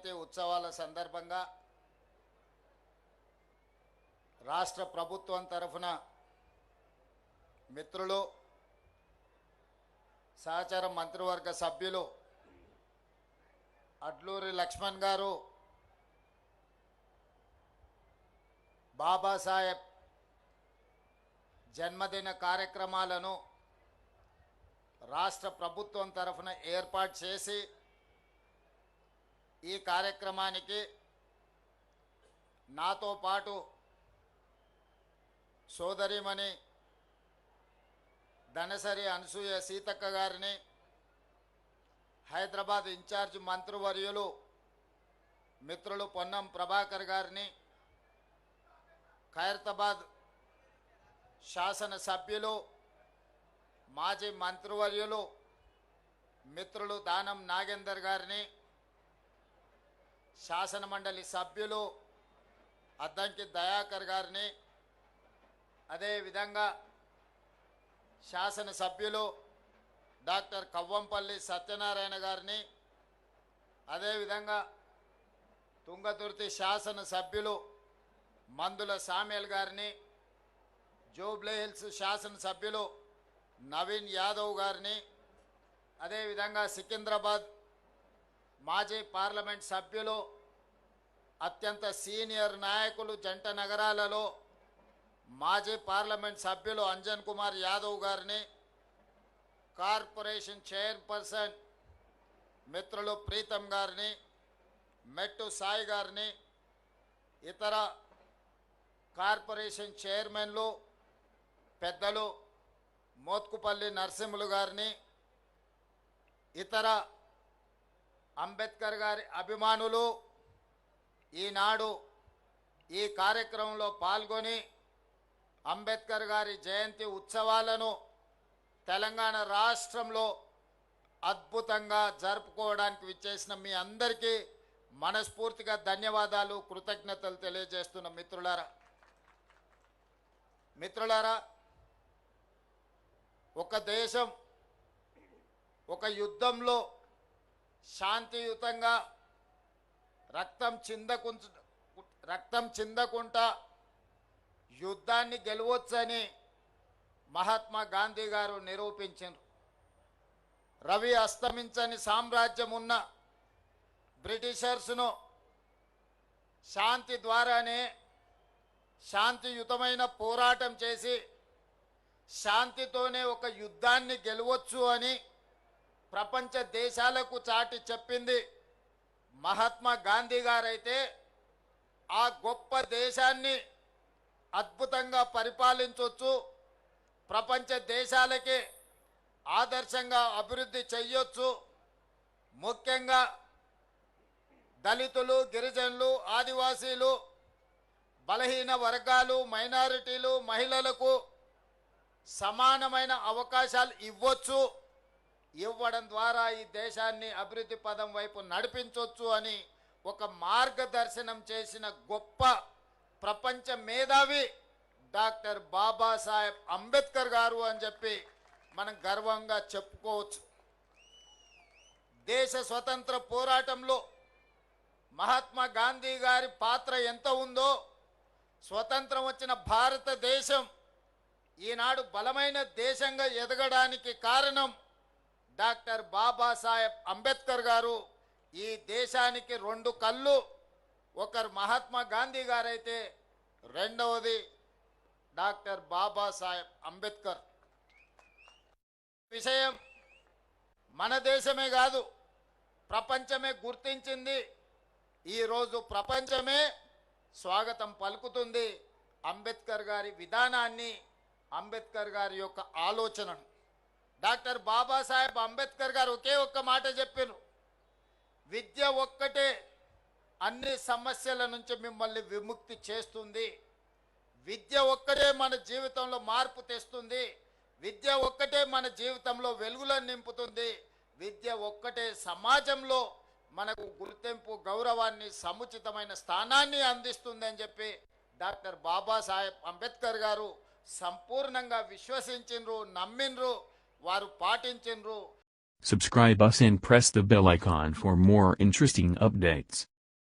జయంతి ఉత్సవాల సందర్భంగా రాష్ట్ర ప్రభుత్వం తరఫున మిత్రులు సహచర మంత్రివర్గ సభ్యులు అడ్లూరి లక్ష్మణ్ గారు బాబాసాహెబ్ జన్మదిన కార్యక్రమాలను రాష్ట్ర ప్రభుత్వం తరఫున ఏర్పాటు చేసి ఈ కార్యక్రమానికి నాతో పాటు సోదరిమణి ధనసరి అనసూయ సీతక్క గారిని, హైదరాబాద్ ఇన్ఛార్జ్ మంత్రివర్యులు మిత్రులు పొన్నం ప్రభాకర్ గారిని, ఖైరతాబాద్ శాసనసభ్యులు మాజీ మంత్రివర్యులు మిత్రులు దానం నాగేందర్ గారిని, శాసనమండలి సభ్యులు అద్దంకి దయాకర్ గారిని, అదేవిధంగా శాసనసభ్యులు డాక్టర్ కవ్వంపల్లి సత్యనారాయణ గారిని, అదేవిధంగా తుంగతుర్తి శాసనసభ్యులు మందుల సామ్యుల్ గారిని, జూబ్లీహిల్స్ శాసనసభ్యులు నవీన్ యాదవ్ గారిని, అదేవిధంగా సికింద్రాబాద్ మాజీ పార్లమెంట్ సభ్యులు అత్యంత సీనియర్ నాయకులు జంట నగరాలలో మాజీ పార్లమెంట్ సభ్యులు అంజన్ కుమార్ యాదవ్ గారిని, కార్పొరేషన్ చైర్పర్సన్ మిత్రులు ప్రీతం గారిని, మెట్టు సాయి గారిని, ఇతర కార్పొరేషన్ చైర్మన్లు పెద్దలు మోత్కుపల్లి నరసింహులు గారిని, ఇతర అంబేద్కర్ గారి అభిమానులు ఈనాడు ఈ కార్యక్రమంలో పాల్గొని అంబేద్కర్ గారి జయంతి ఉత్సవాలను తెలంగాణ రాష్ట్రంలో అద్భుతంగా జరుపుకోవడానికి విచ్చేసిన మీ అందరికీ మనస్ఫూర్తిగా ధన్యవాదాలు, కృతజ్ఞతలు తెలియజేస్తున్న మిత్రులారా, ఒక దేశం ఒక యుద్ధంలో శాంతియుతంగా రక్తం చిందకుంటా యుద్ధాన్ని గెలవచ్చని మహాత్మా గాంధీ గారు నిరూపించారు. రవి అస్తమించని సామ్రాజ్యం ఉన్న బ్రిటిషర్స్ను శాంతి ద్వారానే శాంతియుతమైన పోరాటం చేసి శాంతితోనే ఒక యుద్ధాన్ని గెలవచ్చు అని ప్రపంచ దేశాలకు చాటి చెప్పింది మహాత్మా గాంధీ గారైతే, ఆ గొప్ప దేశాన్ని అద్భుతంగా పరిపాలించవచ్చు, ప్రపంచ దేశాలకి ఆదర్శంగా అభివృద్ధి చేయొచ్చు. ముఖ్యంగా దళితులు, గిరిజనులు, ఆదివాసీలు, బలహీన వర్గాలు, మైనారిటీలు, మహిళలకు సమానమైన అవకాశాలు ఇవ్వడం ద్వారా ఈ దేశాన్ని అభివృద్ధి పదం వైపు నడిపించవచ్చు అని ఒక మార్గదర్శనం చేసిన గొప్ప ప్రపంచ మేధావి డాక్టర్ బాబాసాహెబ్ అంబేద్కర్ గారు అని చెప్పి మనం గర్వంగా చెప్పుకోవచ్చు. దేశ స్వతంత్ర పోరాటంలో మహాత్మా గాంధీ గారి పాత్ర ఎంత ఉందో, స్వతంత్రం వచ్చిన భారతదేశం ఈనాడు బలమైన దేశంగా ఎదగడానికి కారణం డాక్టర్ బాబాసాహెబ్ అంబేద్కర్ గారు. ఈ దేశానికి రెండు కళ్ళు, ఒకరు మహాత్మా గాంధీ గారైతే రెండవది డాక్టర్ బాబాసాహెబ్ అంబేద్కర్. విషయం మన దేశమే కాదు, ప్రపంచమే గుర్తించింది. ఈరోజు ప్రపంచమే స్వాగతం పలుకుతుంది అంబేద్కర్ గారి విధానాన్ని, అంబేద్కర్ గారి యొక్క ఆలోచనను. డాక్టర్ బాబాసాహెబ్ అంబేద్కర్ గారు ఒకే ఒక్క మాట చెప్పారు, విద్య ఒక్కటే అన్ని సమస్యల నుంచి మిమ్మల్ని విముక్తి చేస్తుంది, విద్య ఒక్కటే మన జీవితంలో మార్పు తెస్తుంది, విద్య ఒక్కటే మన జీవితంలో వెలుగులను నింపుతుంది, విద్య ఒక్కటే సమాజంలో మనకు గుర్తింపు, గౌరవాన్ని, సముచితమైన స్థానాన్ని అందిస్తుంది అని చెప్పి డాక్టర్ బాబాసాహెబ్ అంబేద్కర్ గారు సంపూర్ణంగా విశ్వసించిండ్రు, నమ్మిండ్రు, వారు పాటించిండ్రు. Subscribe us and press the bell icon for more interesting updates.